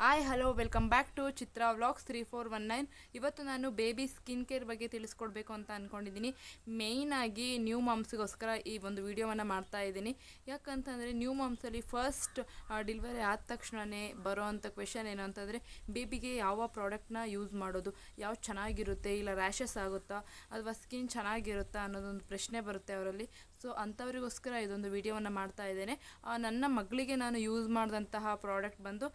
Hi hello welcome back to Chitra vlogs 3419. ಇವತ್ತು ನಾನು baby skin care ಬಗ್ಗೆ ತಿಳಿಸ್ಕೊಡ್ಬೇಕು ಅಂತ ಅಂದ್ಕೊಂಡಿದ್ದೀನಿ. ಮೇಯ್ನಾಗಿ ನ್ಯೂ ಮಾಮ್ಸ್ಗೋಸ್ಕರ ಈ ಒಂದು ವಿಡಿಯೋವನ್ನು ಮಾಡ್ತಾ ಇದ್ದೀನಿ. ಯಾಕಂತಂದರೆ ನ್ಯೂ ಮಾಮ್ಸಲ್ಲಿ ಫಸ್ಟ್ ಡೆಲಿವರಿ ಆದ ತಕ್ಷಣವೇ ಬರೋ ಅಂಥ ಕ್ವೆಶನ್ ಏನು ಅಂತಂದರೆ, ಬೇಬಿಗೆ ಯಾವ ಪ್ರಾಡಕ್ಟ್ನ ಯೂಸ್ ಮಾಡೋದು, ಯಾವ್ದು ಚೆನ್ನಾಗಿರುತ್ತೆ, ಇಲ್ಲ ರ್ಯಾಷಸ್ ಆಗುತ್ತಾ ಅಥವಾ ಸ್ಕಿನ್ ಚೆನ್ನಾಗಿರುತ್ತಾ ಅನ್ನೋದೊಂದು ಪ್ರಶ್ನೆ ಬರುತ್ತೆ ಅವರಲ್ಲಿ. ಸೊ ಅಂಥವರಿಗೋಸ್ಕರ ಇದೊಂದು ವಿಡಿಯೋವನ್ನು ಮಾಡ್ತಾ ಇದ್ದೇನೆ. ನನ್ನ ಮಗಳಿಗೆ ನಾನು ಯೂಸ್ ಮಾಡಿದಂತಹ ಪ್ರಾಡಕ್ಟ್ ಬಂದು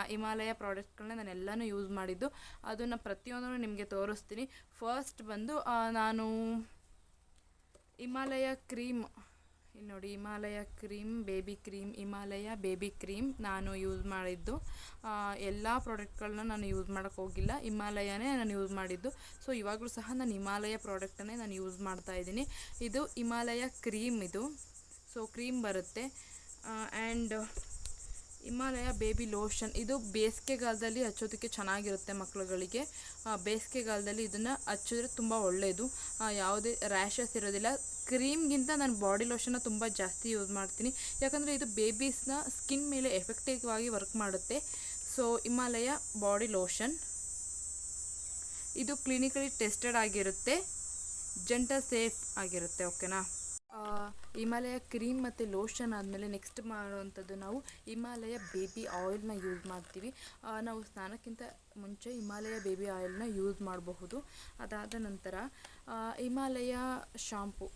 ಹಿಮಾಲಯ ಪ್ರಾಡಕ್ಟ್ಗಳನ್ನ ನಾನು ಎಲ್ಲನೂ ಯೂಸ್ ಮಾಡಿದ್ದು, ಅದನ್ನು ಪ್ರತಿಯೊಂದನ್ನು ನಿಮಗೆ ತೋರಿಸ್ತೀನಿ. ಫಸ್ಟ್ ಬಂದು ನಾನು ಹಿಮಾಲಯ ಕ್ರೀಮ್, ಇಲ್ಲಿ ನೋಡಿ, ಹಿಮಾಲಯ ಬೇಬಿ ಕ್ರೀಮ್ ನಾನು ಯೂಸ್ ಮಾಡಿದ್ದು. ಎಲ್ಲ ಪ್ರಾಡಕ್ಟ್ಗಳನ್ನ ನಾನು ಯೂಸ್ ಮಾಡೋಕ್ಕೆ ಹೋಗಿಲ್ಲ, ಹಿಮಾಲಯನೇ ನಾನು ಯೂಸ್ ಮಾಡಿದ್ದು. ಸೊ ಇವಾಗಲೂ ಸಹ ನಾನು ಹಿಮಾಲಯ ಪ್ರಾಡಕ್ಟನ್ನೇ ನಾನು ಯೂಸ್ ಮಾಡ್ತಾಯಿದ್ದೀನಿ. ಇದು ಹಿಮಾಲಯ ಕ್ರೀಮ್, ಇದು ಸೊ ಕ್ರೀಮ್ ಬರುತ್ತೆ. ಆ್ಯಂಡ್ ಹಿಮಾಲಯ ಬೇಬಿ ಲೋಷನ್, ಇದು ಬೇಸಿಗೆಗಾಲದಲ್ಲಿ ಹಚ್ಚೋದಕ್ಕೆ ಚೆನ್ನಾಗಿರುತ್ತೆ ಮಕ್ಕಳುಗಳಿಗೆ. ಬೇಸಿಗೆಗಾಲದಲ್ಲಿ ಇದನ್ನು ಹಚ್ಚಿದ್ರೆ ತುಂಬ ಒಳ್ಳೆಯದು, ಯಾವುದೇ ರ್ಯಾಷಸ್ ಇರೋದಿಲ್ಲ. ಕ್ರೀಮ್ಗಿಂತ ನಾನು ಬಾಡಿ ಲೋಷನ್ನ ತುಂಬ ಜಾಸ್ತಿ ಯೂಸ್ ಮಾಡ್ತೀನಿ, ಯಾಕಂದರೆ ಇದು ಬೇಬೀಸ್ನ ಸ್ಕಿನ್ ಮೇಲೆ ಎಫೆಕ್ಟಿವ್ ಆಗಿ ವರ್ಕ್ ಮಾಡುತ್ತೆ. ಸೊ ಹಿಮಾಲಯ ಬಾಡಿ ಲೋಷನ್ ಇದು ಕ್ಲಿನಿಕಲಿ ಟೆಸ್ಟೆಡ್ ಆಗಿರುತ್ತೆ, ಜೆಂಟಲ್ ಸೇಫ್ ಆಗಿರುತ್ತೆ. ಓಕೆನಾ. ಹಿಮಾಲಯ ಕ್ರೀಮ್ ಮತ್ತು ಲೋಷನ್ ಆದಮೇಲೆ ನೆಕ್ಸ್ಟ್ ಮಾಡುವಂಥದ್ದು ನಾವು ಹಿಮಾಲಯ ಬೇಬಿ ಆಯಿಲ್ನ ಯೂಸ್ ಮಾಡ್ತೀವಿ. ನಾವು ಸ್ನಾನಕ್ಕಿಂತ ಮುಂಚೆ ಹಿಮಾಲಯ ಬೇಬಿ ಆಯಿಲ್ನ ಯೂಸ್ ಮಾಡಬಹುದು. ಅದಾದ ನಂತರ Himalaya shampoo,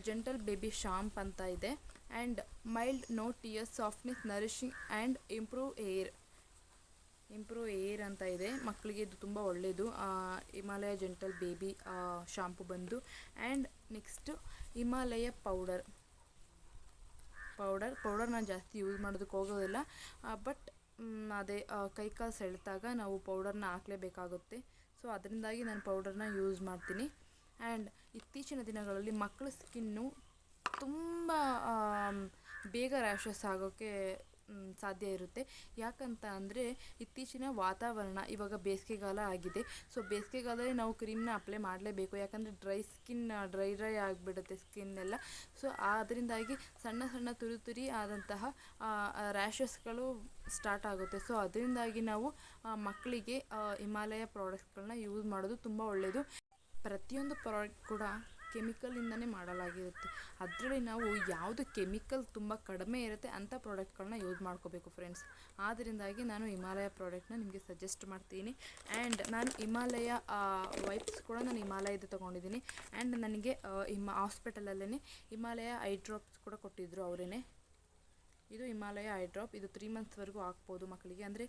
gentle baby shampoo ಅಂತ ಇದೆ. And mild no tears softness nourishing and improve hair ಅಂತ ಇದೆ. ಮಕ್ಕಳಿಗೆ ಇದು ತುಂಬ ಒಳ್ಳೆಯದು, ಹಿಮಾಲಯ ಜೆಂಟಲ್ ಬೇಬಿ ಶಾಂಪು ಬಂದು. ಆ್ಯಂಡ್ ನೆಕ್ಸ್ಟು ಹಿಮಾಲಯ ಪೌಡರ್ ನಾನು ಜಾಸ್ತಿ ಯೂಸ್ ಮಾಡೋದಕ್ಕೆ ಹೋಗೋದಿಲ್ಲ, ಬಟ್ ಅದೇ ಕೈಕಾಲು ಸೆಳೆದಾಗ ನಾವು ಪೌಡರ್ನ ಹಾಕಲೇಬೇಕಾಗುತ್ತೆ. ಸೊ ಅದರಿಂದಾಗಿ ನಾನು ಪೌಡರ್ನ ಯೂಸ್ ಮಾಡ್ತೀನಿ. ಆ್ಯಂಡ್ ಇತ್ತೀಚಿನ ದಿನಗಳಲ್ಲಿ ಮಕ್ಕಳ ಸ್ಕಿನ್ನು ತುಂಬ ಬೇಗ ರ್ಯಾಷಸ್ ಆಗೋಕ್ಕೆ ಸಾಧ್ಯ ಇರುತ್ತೆ. ಯಾಕಂತ ಅಂದರೆ ಇತ್ತೀಚಿನ ವಾತಾವರಣ, ಇವಾಗ ಬೇಸಿಗೆಗಾಲ ಆಗಿದೆ. ಸೊ ಬೇಸಿಗೆಗಾಲದಲ್ಲಿ ನಾವು ಕ್ರೀಮ್ನ ಅಪ್ಲೈ ಮಾಡಲೇಬೇಕು, ಯಾಕಂದರೆ ಡ್ರೈ ಆಗಿಬಿಡುತ್ತೆ ಸ್ಕಿನ್ನೆಲ್ಲ. ಸೊ ಅದರಿಂದಾಗಿ ಸಣ್ಣ ತುರಿ ಆದಂತಹ ರ್ಯಾಷಸ್ಗಳು ಸ್ಟಾರ್ಟ್ ಆಗುತ್ತೆ. ಸೊ ಅದರಿಂದಾಗಿ ನಾವು ಮಕ್ಕಳಿಗೆ ಹಿಮಾಲಯ ಪ್ರಾಡಕ್ಟ್ಗಳನ್ನ ಯೂಸ್ ಮಾಡೋದು ತುಂಬ ಒಳ್ಳೆಯದು. ಪ್ರತಿಯೊಂದು ಪ್ರಾಡಕ್ಟ್ ಕೂಡ ಕೆಮಿಕಲಿಂದನೇ ಮಾಡಲಾಗಿರುತ್ತೆ. ಅದರಲ್ಲಿ ನಾವು ಯಾವುದು ಕೆಮಿಕಲ್ ತುಂಬ ಕಡಿಮೆ ಇರುತ್ತೆ ಅಂಥ ಪ್ರಾಡಕ್ಟ್ಗಳನ್ನ ಯೂಸ್ ಮಾಡ್ಕೋಬೇಕು ಫ್ರೆಂಡ್ಸ್. ಆದ್ದರಿಂದಾಗಿ ನಾನು ಹಿಮಾಲಯ ಪ್ರಾಡಕ್ಟ್ನ ನಿಮಗೆ ಸಜೆಸ್ಟ್ ಮಾಡ್ತೀನಿ. ಆ್ಯಂಡ್ ನಾನು ಹಿಮಾಲಯ ವೈಪ್ಸ್ ಕೂಡ ನಾನು ಹಿಮಾಲಯದ ತೊಗೊಂಡಿದ್ದೀನಿ. ಆ್ಯಂಡ್ ನನಗೆ ಹಾಸ್ಪಿಟಲಲ್ಲೇ ಹಿಮಾಲಯ ಐ ಡ್ರಾಪ್ಸ್ ಕೂಡ ಕೊಟ್ಟಿದ್ದರು ಅವರೇ. ಇದು ಹಿಮಾಲಯ ಐ ಡ್ರಾಪ್, ಇದು 3 ಮಂತ್ಸ್ವರೆಗೂ ಹಾಕ್ಬೋದು ಮಕ್ಕಳಿಗೆ. ಅಂದರೆ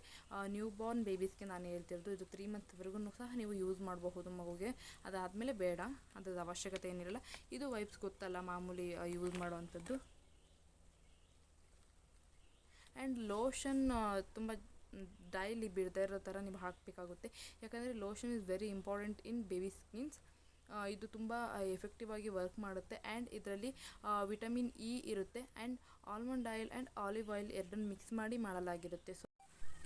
ನ್ಯೂ ಬಾರ್ನ್ ಬೇಬೀಸ್ಗೆ ನಾನು ಹೇಳ್ತಿರೋದು, ಇದು 3 ಮಂತ್ಸ್ವರೆಗೂ ಸಹ ನೀವು ಯೂಸ್ ಮಾಡಬಹುದು ಮಗುಗೆ. ಅದಾದಮೇಲೆ ಬೇಡ, ಅದ್ರದ್ದು ಅವಶ್ಯಕತೆ ಏನಿರಲ್ಲ. ಇದು ವೈಪ್ಸ್ ಗೊತ್ತಲ್ಲ, ಮಾಮೂಲಿ ಯೂಸ್ ಮಾಡೋವಂಥದ್ದು. ಆ್ಯಂಡ್ ಲೋಷನ್ ತುಂಬ ಡೈಲಿ ಬಿಡದೇ ಇರೋ ಥರ ನೀವು ಹಾಕಬೇಕಾಗುತ್ತೆ, ಯಾಕಂದರೆ lotion is very important in baby skins. ಇದು ತುಂಬ ಎಫೆಕ್ಟಿವ್ ಆಗಿ ವರ್ಕ್ ಮಾಡುತ್ತೆ. ಆ್ಯಂಡ್ ಇದರಲ್ಲಿ ವಿಟಮಿನ್ ಇ ಇರುತ್ತೆ. And almond oil and olive oil ಎರಡನ್ನು ಮಿಕ್ಸ್ ಮಾಡಿ ಮಾಡಲಾಗಿರುತ್ತೆ. ಸೊ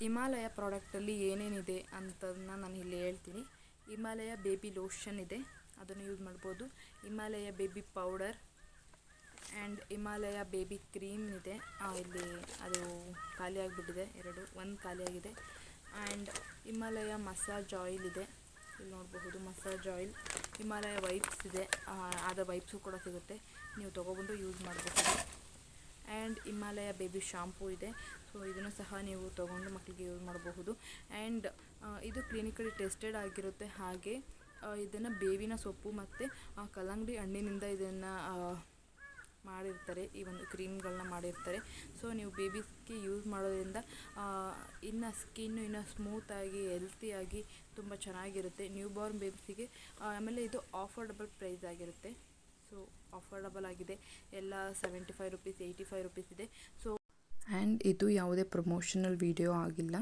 ಹಿಮಾಲಯ ಪ್ರಾಡಕ್ಟಲ್ಲಿ ಏನೇನಿದೆ ಅಂತದನ್ನ ನಾನು ಇಲ್ಲಿ ಹೇಳ್ತೀನಿ. ಹಿಮಾಲಯ ಬೇಬಿ ಲೋಷನ್ ಇದೆ, ಅದನ್ನು ಯೂಸ್ ಮಾಡ್ಬೋದು. Himalaya baby powder and Himalaya baby cream ಇದೆ. ಇಲ್ಲಿ ಅದು ಖಾಲಿಯಾಗಿಬಿಟ್ಟಿದೆ, ಒಂದು ಖಾಲಿಯಾಗಿದೆ. ಆ್ಯಂಡ್ ಹಿಮಾಲಯ ಮಸಾಜ್ ಆಯಿಲ್ ಇದೆ, ಇಲ್ಲಿ ನೋಡಬಹುದು ಮಸಾಜ್ ಆಯಿಲ್. ಹಿಮಾಲಯ ವೈಪ್ಸ್ ಇದೆ, ಆದ ವೈಪ್ಸು ಕೂಡ ಸಿಗುತ್ತೆ, ನೀವು ತೊಗೊಬಂದು ಯೂಸ್ ಮಾಡಬಹುದು. ಆ್ಯಂಡ್ ಹಿಮಾಲಯ ಬೇಬಿ ಶಾಂಪೂ ಇದೆ. ಸೊ ಇದನ್ನು ಸಹ ನೀವು ತೊಗೊಂಡು ಮಕ್ಕಳಿಗೆ ಯೂಸ್ ಮಾಡಬಹುದು. ಆ್ಯಂಡ್ ಇದು ಕ್ಲಿನಿಕಲಿ ಟೆಸ್ಟೆಡ್ ಆಗಿರುತ್ತೆ. ಹಾಗೆ ಇದನ್ನು ಬೇವಿನ ಸೊಪ್ಪು ಮತ್ತು ಕಲ್ಲಂಗಡಿ ಹಣ್ಣಿನಿಂದ ಇದನ್ನು ಮಾಡಿರ್ತಾರೆ, ಈ ಒಂದು ಕ್ರೀಮ್ಗಳನ್ನ ಮಾಡಿರ್ತಾರೆ. ಸೊ ನೀವು ಬೇಬೀಸ್ಗೆ ಯೂಸ್ ಮಾಡೋದ್ರಿಂದ ಇನ್ನು ಸ್ಕಿನ್ನು ಇನ್ನೂ ಸ್ಮೂತಾಗಿ ಹೆಲ್ತಿಯಾಗಿ ತುಂಬ ಚೆನ್ನಾಗಿರುತ್ತೆ ನ್ಯೂ ಬಾರ್ನ್ ಬೇಬೀಸಿಗೆ. ಆಮೇಲೆ ಇದು ಅಫೋರ್ಡಬಲ್ ಪ್ರೈಸ್ ಆಗಿರುತ್ತೆ. ಸೊ ಅಫೋರ್ಡಬಲ್ ಆಗಿದೆ, ಎಲ್ಲ 75 ರುಪೀಸ್, 85 ರುಪೀಸ್ ಇದೆ. ಸೊ ಆ್ಯಂಡ್ ಇದು ಯಾವುದೇ ಪ್ರಮೋಷನಲ್ ವಿಡಿಯೋ ಆಗಿಲ್ಲ,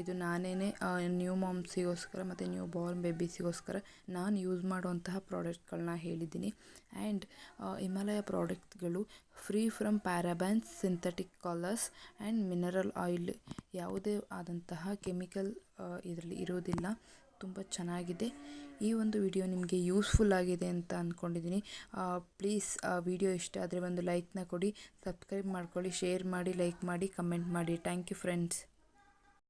ಇದು ನಾನೇ ನ್ಯೂ ಮಾಮ್ಸಿಗೋಸ್ಕರ ಮತ್ತು ನ್ಯೂ ಬಾರ್ನ್ ಬೇಬೀಸಿಗೋಸ್ಕರ ನಾನು ಯೂಸ್ ಮಾಡುವಂತಹ ಪ್ರಾಡಕ್ಟ್ಗಳನ್ನ ಹೇಳಿದ್ದೀನಿ. ಆ್ಯಂಡ್ ಹಿಮಾಲಯ ಪ್ರಾಡಕ್ಟ್ಗಳು free from parabens, synthetic colours and mineral oil, ಯಾವುದೇ ಆದಂತಹ ಕೆಮಿಕಲ್ ಇದರಲ್ಲಿ ಇರೋದಿಲ್ಲ. ತುಂಬ ಚೆನ್ನಾಗಿದೆ. ಈ ಒಂದು ವಿಡಿಯೋ ನಿಮಗೆ ಯೂಸ್ಫುಲ್ ಆಗಿದೆ ಅಂತ ಅಂದ್ಕೊಂಡಿದ್ದೀನಿ. ಪ್ಲೀಸ್ ವಿಡಿಯೋ ಇಷ್ಟ ಆದರೆ ಒಂದು ಲೈಕ್ನ ಕೊಡಿ, ಸಬ್ಸ್ಕ್ರೈಬ್ ಮಾಡ್ಕೊಳ್ಳಿ, ಶೇರ್ ಮಾಡಿ, ಲೈಕ್ ಮಾಡಿ, ಕಮೆಂಟ್ ಮಾಡಿ. Thank you friends.